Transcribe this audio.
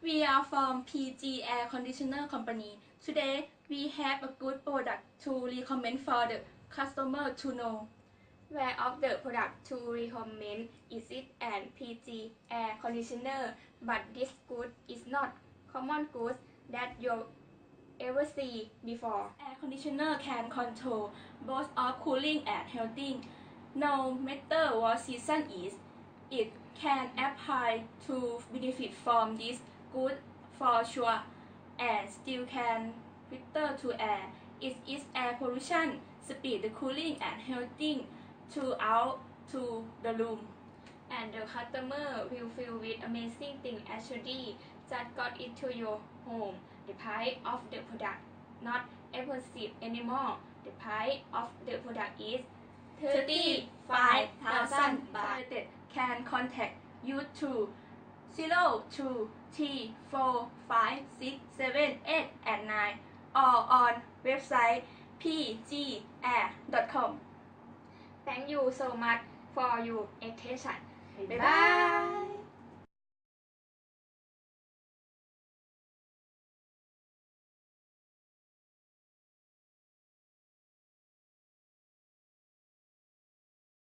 We are from PG Air Conditioner Company. Today, we have a good product to recommend for the customer to know. Where of the product to recommend is it an PG Air Conditioner, but this good is not common goods that you ever see before. Air conditioner can control both of cooling and heating. No matter what season is, it can apply to benefit from this good for sure, and still can filter to air. It is air pollution, speed the cooling and heating throughout to the room. And the customer will feel with amazing thing actually that got into your home. The price of the product not expensive anymore. The price of the product is 35,000 baht. Can contact you to 02345678 and 9 or on website pgair.com. Thank you so much for your attention. Bye bye.